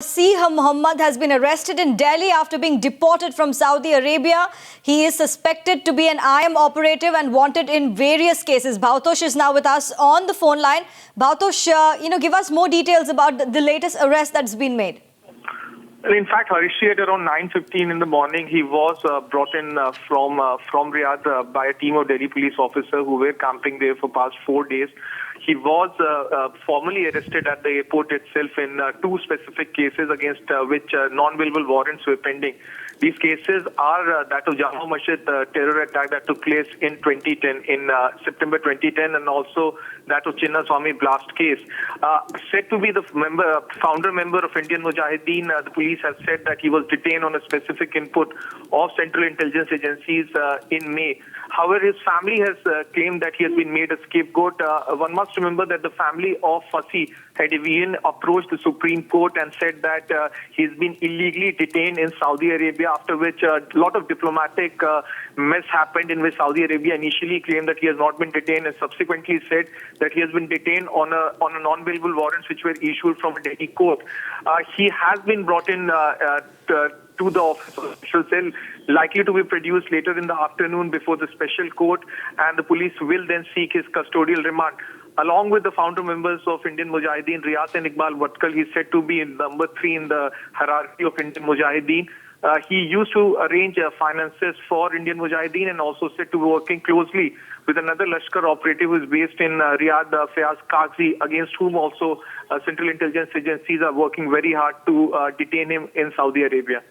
Sih Mohammed has been arrested in Delhi after being deported from Saudi Arabia. He is suspected to be an IM operative and wanted in various cases. Bhautosh is now with us on the phone line. Bhautosh, give us more details about the latest arrest that's been made. In fact, Harishi, at around 9:15 in the morning, he was brought in from Riyadh by a team of Delhi police officers who were camping there for past 4 days. He was formally arrested at the airport itself in two specific cases against which non-bailable warrants were pending. These cases are that of Jama Masjid terror attack that took place in 2010, in September 2010, and also that of Chinnaswamy blast case. Said to be the founder member of Indian Mujahideen, the police have said that he was detained on a specific input of Central Intelligence Agencies in May. However, his family has claimed that he has been made a scapegoat. One must remember that the family of Fasi had even approached the Supreme Court and said that he's been illegally detained in Saudi Arabia, after which a lot of diplomatic mess happened, in which Saudi Arabia initially claimed that he has not been detained and subsequently said that he has been detained on a non-bailable warrants which were issued from a Delhi court. He has been brought in to the official cell, likely to be produced later in the afternoon before the special court, and the police will then seek his custodial remand. Along with the founder members of Indian Mujahideen, Riyaz and Iqbal Vatkal, he is said to be number 3 in the hierarchy of Indian Mujahideen. He used to arrange finances for Indian Mujahideen and also said to be working closely with another Lashkar operative who is based in Riyadh, Fayaz Kazi, against whom also Central Intelligence Agencies are working very hard to detain him in Saudi Arabia.